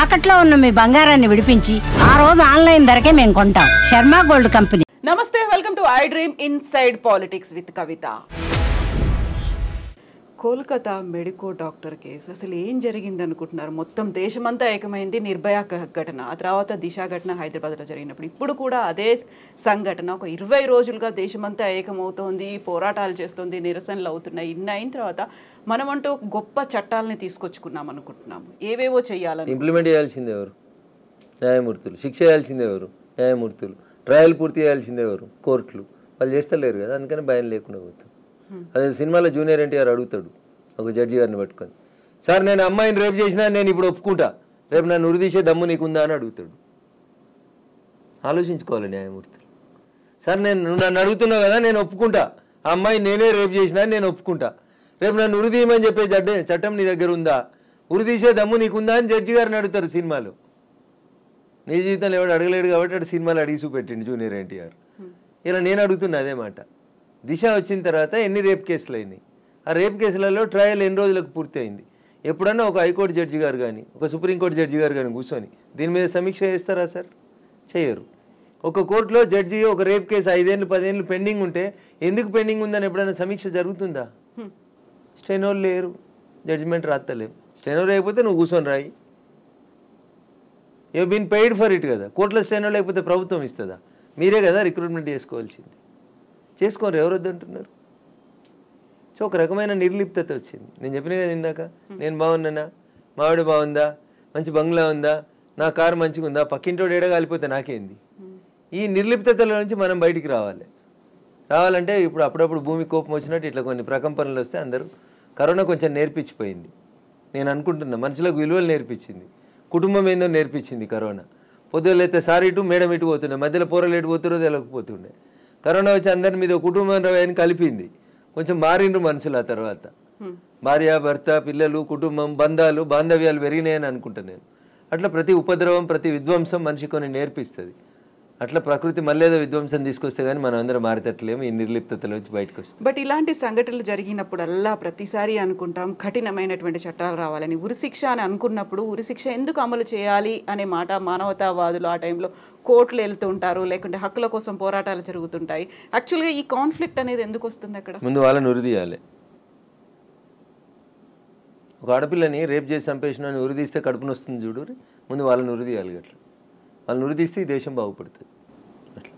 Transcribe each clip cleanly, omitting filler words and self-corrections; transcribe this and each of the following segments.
తాకట్లో ఉన్న మీ బంగారాన్ని విడిపించి ఆ రోజు ఆన్లైన్ ధరకే మేము కొంటాం. Sharma gold company. నమస్తే, welcome to I dream inside politics with Kavitha. Kolkata medico doctor case అసలు ఏం జరిగింది అనుకుంటున్నారు? మొత్తం దేశమంతా ఏకమైంది. నిర్భయ ఘటన, ఆ తర్వాత దిశ ఘటన హైదరాబాద్లో జరిగినప్పుడు ఇప్పుడు కూడా అదే సంఘటన ఒక 20 రోజులుగా దేశమంతా ఏకమవుతోంది, పోరాటాలు చేస్తుంది, నిరసనలు అవుతున్నాయి. ఇన్ని అయిన తర్వాత మనమంటూ గొప్ప చట్టాలని తీసుకొచ్చుకున్నాం అనుకుంటున్నాము. ఏవేవో చేయాలని ఇంప్లిమెంట్ చేయాల్సిందే ఎవరు? న్యాయమూర్తులు. శిక్ష చేయాల్సిందే ఎవరు? న్యాయమూర్తులు. ట్రయల్ పూర్తి చేయాల్సిందే ఎవరు? కోర్టులు. వాళ్ళు చేస్తలేరు కదా, అందుకని భయం లేకుండా పోతుంది. అదే సినిమాలో జూనియర్ ఎన్టీఆర్ అడుగుతాడు ఒక జడ్జి గారిని పట్టుకొని, సార్ నేను అమ్మాయిని రేపు చేసినా నేను ఇప్పుడు ఒప్పుకుంటా, రేపు నన్ను ఉరిదీసే దమ్ము నీకుందా అని అడుగుతాడు. ఆలోచించుకోవాలి న్యాయమూర్తులు. సార్ నువ్వు నన్ను అడుగుతున్నావు కదా, నేను ఒప్పుకుంటా, ఆ అమ్మాయిని నేనే రేపు చేసినా నేను ఒప్పుకుంటా, రేపు నన్ను ఉరిదీయమని చెప్పే చట్టం నీ దగ్గర ఉందా, ఉరిదీసే దమ్ము నీకుందా అని జడ్జి గారిని అడుగుతారు సినిమాలో. నీ జీవితంలో ఎవడు అడగలేడు కాబట్టి అటు సినిమాలు అడిగి చూపెట్టిండు జూనియర్ ఎన్టీఆర్. ఇలా నేను అడుగుతున్నా అదే మాట. దిశ వచ్చిన తర్వాత ఎన్ని రేప్ కేసులు అయినాయి? ఆ రేప్ కేసులలో ట్రయల్ ఎన్ని రోజులకు పూర్తి అయింది? ఎప్పుడన్నా ఒక హైకోర్టు జడ్జి గారు కానీ ఒక సుప్రీంకోర్టు జడ్జి గారు కానీ కూర్చొని దీని మీద సమీక్ష చేస్తారా సార్? చేయరు. ఒక కోర్టులో జడ్జి ఒక రేప్ కేసు 5 ఏళ్ళు 10 ఏళ్ళు పెండింగ్ ఉంటే ఎందుకు పెండింగ్ ఉందని ఎప్పుడైనా సమీక్ష జరుగుతుందా? స్టెనోలు లేరు, జడ్జిమెంట్ రాస్తలేము. స్టెనో లేకపోతే నువ్వు కూర్చొని రాయి. You been paid for it కదా. కోర్టులో స్టెనో లేకపోతే ప్రభుత్వం ఇస్తుందా? మీరే కదా రిక్రూట్మెంట్ చేసుకోవాల్సింది. చేసుకోరు, ఎవరు వద్దంటున్నారు? సో ఒక రకమైన నిర్లిప్తత వచ్చింది. నేను చెప్పిన కదా ఇందాక, నేను బాగున్నానా, మావిడ బాగుందా, మంచి బంగ్లా ఉందా, నా కారు మంచిగా ఉందా, పక్కింటోడు ఏడగాలిపోతే నాకేంది? ఈ నిర్లిప్తతల నుంచి మనం బయటికి రావాలంటే ఇప్పుడు అప్పుడప్పుడు భూమి కోపం వచ్చినట్టు ఇట్లా కొన్ని ప్రకంపనలు వస్తే అందరూ కరోనా కొంచెం నేర్పించిపోయింది. నేను అనుకుంటున్నా మనుషులకు విలువలు నేర్పించింది, కుటుంబం ఏందో నేర్పించింది కరోనా. పొద్దులైతే సారి ఇటు మేడం ఇటు పోతుండే, మధ్యలో పోరలు ఎటు పోతురో తెలియకపోతుండే. కరోనా వచ్చి అందరి మీద కుటుంబం అని కలిపింది. కొంచెం మారిండ్రు మనుషులు. ఆ తర్వాత భార్య భర్త పిల్లలు కుటుంబం బంధాలు బాంధవ్యాలు పెరిగినాయని అనుకుంటా నేను. అట్లా ప్రతి ఉపద్రవం ప్రతి విధ్వంసం మనిషి కొన్ని నేర్పిస్తుంది. అట్లా ప్రకృతి మళ్ళేదో విధ్వంసం తీసుకొస్తే కానీ మనం అందరం మారేటట్లేము, ఈ నిర్లిప్తతల నుంచి బయటకు వస్తుంది. బట్ ఇలాంటి సంఘటనలు జరిగినప్పుడల్లా ప్రతిసారి అనుకుంటాం కఠినమైనటువంటి చట్టాలు రావాలని. ఉరిశిక్ష అని అనుకున్నప్పుడు ఉరిశిక్ష ఎందుకు అమలు చేయాలి అనే మాట మానవతావాదులు ఆ టైంలో కోర్టులు వెళ్తుంటారు, లేకుంటే హక్కుల కోసం పోరాటాలు జరుగుతుంటాయి. యాక్చువల్గా ఈ కాన్ఫ్లిక్ట్ అనేది ఎందుకు వస్తుంది అక్కడ? ముందు వాళ్ళని ఉరిదీయాలి. ఒక ఆడపిల్లని రేప్ చేసి చంపేసిన ఉరిదీస్తే కడుపుని వస్తుంది చూడు, ముందు వాళ్ళని ఉరిదీయాలి. అట్లా వాళ్ళని ఉరిదీస్తే ఈ దేశం బాగుపడుతుంది. అట్లా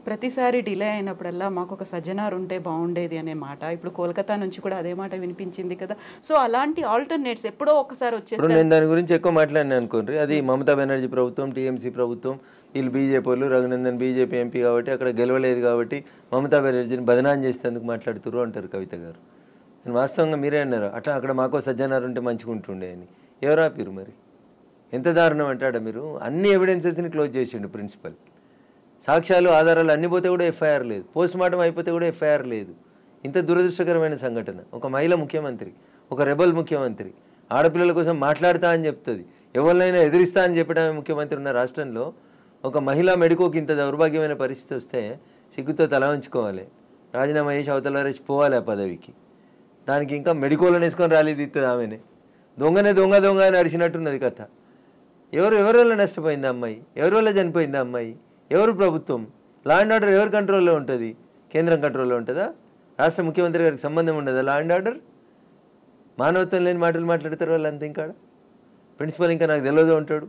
ప్రతిసారి డిలే అయినప్పుడల్లా మాకు ఒక సజ్జనారు ఉంటే బాగుండేది అనే మాట ఇప్పుడు కోల్కతా నుంచి కూడా అదే మాట వినిపించింది కదా. సో అలాంటి ఆల్టర్నేట్స్ ఎప్పుడో ఒకసారి వచ్చేసి నేను దాని గురించి ఎక్కువ మాట్లాడినా అనుకోండి. అది మమతా బెనర్జీ ప్రభుత్వం, టీఎంసీ ప్రభుత్వం, వీళ్ళు బీజేపీ వాళ్ళు, రఘునందన్ బీజేపీ ఎంపీ కాబట్టి అక్కడ గెలవలేదు కాబట్టి మమతా బెనర్జీని బదనాం చేసేందుకు మాట్లాడుతున్నారు అంటారు కవిత గారు. నేను వాస్తవంగా మీరే అన్నారు అట్లా అక్కడ మాకో సజ్జనారు ఉంటే మంచిగా ఉంటుండే అని. ఎవరు ఆపిరు మరి? ఎంత దారుణం అంటాడా మీరు? అన్ని ఎవిడెన్సెస్ని క్లోజ్ చేసిండు ప్రిన్సిపల్. సాక్ష్యాలు ఆధారాలు అన్ని పోతే కూడా ఎఫ్ఐఆర్ లేదు, పోస్ట్ మార్టం అయిపోతే కూడా ఎఫ్ఐఆర్ లేదు. ఇంత దురదృష్టకరమైన సంఘటన. ఒక మహిళ ముఖ్యమంత్రి, ఒక రెబల్ ముఖ్యమంత్రి, ఆడపిల్లల కోసం మాట్లాడతా అని చెప్తుంది, ఎవరినైనా ఎదిరిస్తా అని చెప్పడమే ముఖ్యమంత్రి ఉన్న రాష్ట్రంలో ఒక మహిళా మెడికోకి ఇంత దౌర్భాగ్యమైన పరిస్థితి వస్తే సిగ్గుతో తల ఉంచుకోవాలి, రాజీనామా చేసి అవతల రేసి పోవాలి ఆ పదవికి. దానికి ఇంకా మెడికోలను వేసుకొని రాలేదు ఇస్తుంది ఆమెనే. దొంగ అని అరిచినట్టున్నది కథ. ఎవరి వల్ల నష్టపోయింది అమ్మాయి? ఎవరి వల్ల చనిపోయింది అమ్మాయి? ఎవరు ప్రభుత్వం? లా అండ్ ఆర్డర్ ఎవరి కంట్రోల్లో ఉంటుంది? కేంద్రం కంట్రోల్లో ఉంటుందా? రాష్ట్ర ముఖ్యమంత్రి గారికి సంబంధం ఉండదా లా అండ్ ఆర్డర్? మానవత్వం లేని మాటలు మాట్లాడతారు వాళ్ళు అంతే. ఇంకా ప్రిన్సిపల్ ఇంకా నాకు తెలియదు ఉంటాడు,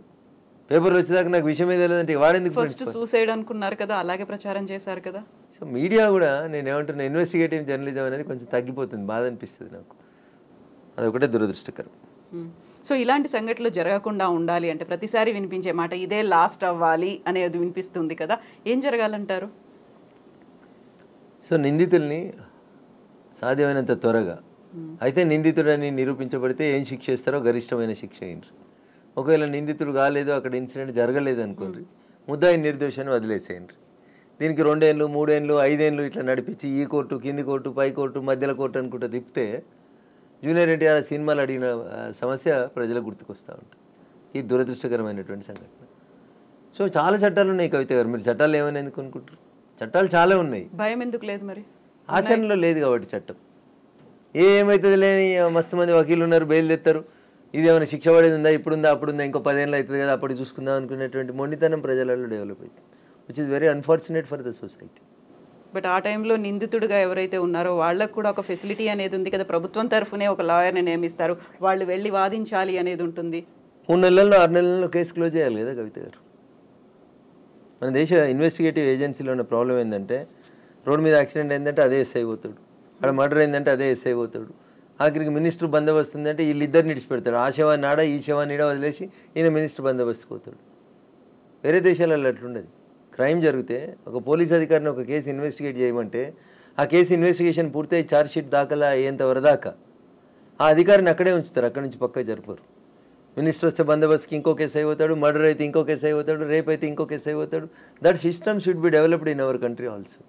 పేపర్లు వచ్చేదాకా నాకు విషయమే తెలియదంటే వాడేందుకు? ఫస్ట్ సూసైడ్ అనుకున్నారు కదా, అలాగే ప్రచారం చేశారు కదా. సో మీడియా కూడా నేను ఏమంటున్నా, ఇన్వెస్టిగేటివ్ జర్నలిజం అనేది కొంచెం తగ్గిపోతుంది, బాధ అనిపిస్తుంది నాకు. అదొకటే దురదృష్టకరం. సో ఇలాంటి సంఘటనలు జరగకుండా ఉండాలి అంటే ప్రతిసారి వినిపించే మాట ఇదే లాస్ట్ అవ్వాలి అనేది వినిపిస్తుంది కదా, ఏం జరగాలంటారు? సో నిందితుల్ని సాధ్యమైనంత త్వరగా, అయితే నిందితుడని నిరూపించబడితే ఏం శిక్ష ఇస్తారో గరిష్టమైన శిక్ష అయ్యిండ్రు. ఒకవేళ నిందితుడు కాలేదు, అక్కడ ఇన్సిడెంట్ జరగలేదు అనుకోండి, ముద్దాయి నిర్దోషాన్ని వదిలేసేయండి. దీనికి 2 ఏళ్ళు 3 ఏళ్ళు 5 ఏళ్ళు ఇట్లా నడిపించి ఈ కోర్టు కింది కోర్టు పై కోర్టు మధ్యలో కోర్టు అనుకుంటూ తిప్పితే జూనియర్ ఎన్టీఆర్ సినిమాలు అడిగిన సమస్య ప్రజలకు గుర్తుకొస్తూ ఉంటుంది. ఈ దురదృష్టకరమైనటువంటి సంఘటన. సో చాలా చట్టాలు ఉన్నాయి కవిత గారు, మీరు చట్టాలు ఏమని ఎందుకు అనుకుంటారు? చట్టాలు చాలా ఉన్నాయి. భయం ఎందుకు లేదు మరి? ఆచరణలో లేదు కాబట్టి చట్టం. ఏమవుతుంది లేని మస్తు మంది వకీలు ఉన్నారు, బెయిల్ తెస్తారు, ఇది ఏమైనా శిక్ష పడేది ఉందా, ఇప్పుడుందా అప్పుడుందా, ఇంకో 10 ఏళ్ళు అవుతుంది కదా అప్పుడు చూసుకుందాం అనుకునేటువంటి మొండితనం ప్రజలలో డెవలప్ అవుతుంది, which is very unfortunate for the society. But ఆ టైంలో నిందితుడిగా ఎవరైతే ఉన్నారో వాళ్ళకు కూడా ఒక ఫెసిలిటీ అనేది ఉంది కదా, ప్రభుత్వం తరఫునే ఒక లాయర్ని నియమిస్తారు, వాళ్ళు వెళ్ళి వాదించాలి అనేది ఉంటుంది. 3 నెలల్లో 6 నెలల్లో కేసు క్లోజ్ చేయాలి కదా కవిత గారు. మన దేశ ఇన్వెస్టిగేటివ్ ఏజెన్సీలో ఉన్న ప్రాబ్లం ఏంటంటే, రోడ్ మీద యాక్సిడెంట్ అయిందంటే అదే ఎస్ఐ పోతాడు, అక్కడ మర్డర్ అయిందంటే అదే ఎస్ఐ పోతాడు, ఆఖరికి మినిస్టర్ బందోబస్తు ఉందంటే వీళ్ళిద్దరిని ఇడిచిపెడతాడు, ఆ శవాన్ని ఆడ ఈ శవాన్ని ఈడ వదిలేసి ఈయన మినిస్టర్ బందోబస్తు పోతాడు. వేరే దేశాలలో అట్లుండదు. క్రైమ్ జరిగితే ఒక పోలీస్ అధికారిని ఒక కేసు ఇన్వెస్టిగేట్ చేయమంటే ఆ కేసు ఇన్వెస్టిగేషన్ పూర్తయి ఛార్జ్షీట్ దాఖలా అయ్యేంత వరదాకా ఆ అధికారిని అక్కడే ఉంచుతారు, అక్కడి నుంచి పక్క జరపరు. మినిస్టర్ వస్తే బందోబస్తుకి ఇంకో కేసు అయిపోతాడు, మర్డర్ అయితే ఇంకో కేసు అయిపోతాడు, రేప్ అయితే ఇంకో కేసు అయిపోతాడు. That system should be developed in our country also.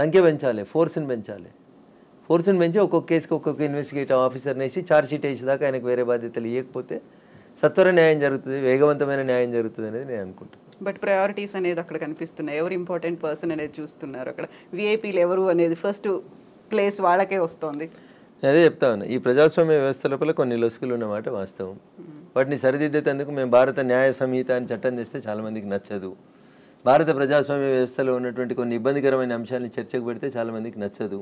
సంఖ్య పెంచాలి, ఫోర్స్ని పెంచాలి. ఫోర్స్ని పెంచి ఒక్కొక్క కేసుకి ఒక్కొక్క ఇన్వెస్టిగేటివ్ ఆఫీసర్ని వేసి ఛార్జ్షీట్ వేసేదాకా ఆయనకు వేరే బాధ్యతలు ఇవ్వకపోతే సత్వర న్యాయం జరుగుతుంది, వేగవంతమైన న్యాయం జరుగుతుంది అనేది నేను అనుకుంటాను. బట్ ప్రయారిటీస్ అనేది అక్కడ కనిపిస్తున్నాయి, ఎవరు ఇంపార్టెంట్ పర్సన్ అనేది చూస్తున్నారు, అక్కడ విఐపీలు ఎవరు అనేది ఫస్ట్ ప్లేస్ వాళ్ళకే వస్తుంది. అదే చెప్తా ఉన్నా, ఈ ప్రజాస్వామ్య వ్యవస్థ లోపల కొన్ని లొసుకులు ఉన్నమాట వాస్తవం. వాటిని సరిదిద్దేందుకు మేము భారత న్యాయ సంహిత అని చట్టం తెస్తే చాలామందికి నచ్చదు. భారత ప్రజాస్వామ్య వ్యవస్థలో ఉన్నటువంటి కొన్ని ఇబ్బందికరమైన అంశాలను చర్చకు పెడితే చాలామందికి నచ్చదు.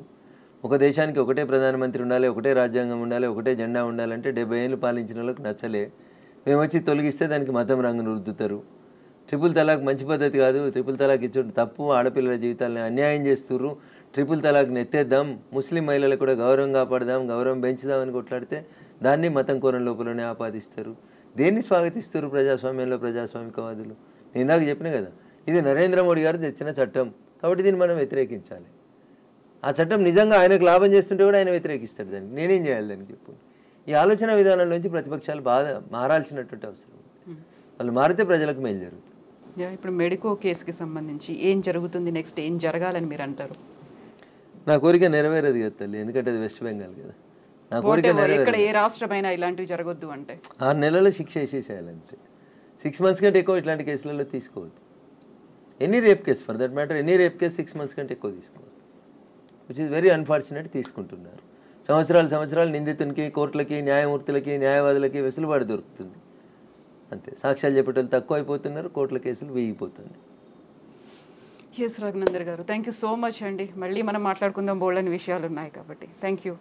ఒక దేశానికి ఒకటే ప్రధానమంత్రి ఉండాలి, ఒకటే రాజ్యాంగం ఉండాలి, ఒకటే జెండా ఉండాలంటే 70 ఏళ్ళు పాలించిన వాళ్ళకి నచ్చలే. మేము వచ్చి తొలగిస్తే దానికి మతం రంగును రుద్దుతారు. ట్రిపుల్ తలాక్ మంచి పద్ధతి కాదు, ట్రిపుల్ తలాక్ ఇచ్చే తప్పు, ఆడపిల్లల జీవితాలను అన్యాయం చేస్తుర్రు, ట్రిపుల్ తలాక్ని ఎత్తేద్దాం, ముస్లిం మహిళలకు కూడా గౌరవం కాపాడదాం, గౌరవం పెంచుదామని కొట్లాడితే దాన్ని మతం కోరం లోపలనే ఆపాదిస్తారు. దేన్ని స్వాగతిస్తారు ప్రజాస్వామ్యంలో ప్రజాస్వామికవాదులు? నేను ఇందాక చెప్పిన కదా, ఇది నరేంద్ర మోడీ గారు తెచ్చిన చట్టం కాబట్టి దీన్ని మనం వ్యతిరేకించాలి. ఆ చట్టం నిజంగా ఆయనకు లాభం చేస్తుంటే కూడా ఆయన వ్యతిరేకిస్తాడు, దానికి నేనేం చేయాలి దానికి చెప్పు. ఈ ఆలోచన విధానం నుంచి ప్రతిపక్షాలు బాగా మారాల్సినటువంటి అవసరం. వాళ్ళు మారితే ప్రజలకు మేలు జరుగుతుంది. ఇప్పుడు మెడికో కేసుకి సంబంధించి ఏం జరుగుతుంది, నెక్స్ట్ ఏం జరగాలని మీరు అంటారు? నా కోరిక నెరవేరదు కదా తల్లి, ఎందుకంటే అది వెస్ట్ బెంగాల్ కదా. నా కోరిక ఇక్కడ ఏ రాష్ట్రమైనా ఇలాంటివి జరగొద్దు అంటే 6 నెలల్లో శిక్ష వేసేసేయాలంతే. 6 months కంటే ఎక్కువ ఇట్లాంటి కేసులలో తీసుకోవద్దు. Any rape case for that matter, any rape case 6 months కంటే ఎక్కువ తీసుకోవద్దు, విచ్ ఇస్ వెరీ అన్ఫార్చునేట్. తీసుకుంటున్నారు సంవత్సరాలు నిందితునికి, కోర్టులకి, న్యాయమూర్తులకి, న్యాయవాదులకి వెసులుబాటు దొరుకుతుంది అంతే. సాక్ష్యాలు చెప్పేటోళ్ళు తక్కువ అయిపోతున్నారు, కోర్టుల కేసులు వీగిపోతుంది. ఎస్ రఘునందర్ గారు, థ్యాంక్ యూ సో మచ్ అండి. మళ్ళీ మనం మాట్లాడుకుందాం, బోల్డని విషయాలు ఉన్నాయి కాబట్టి. Thank you.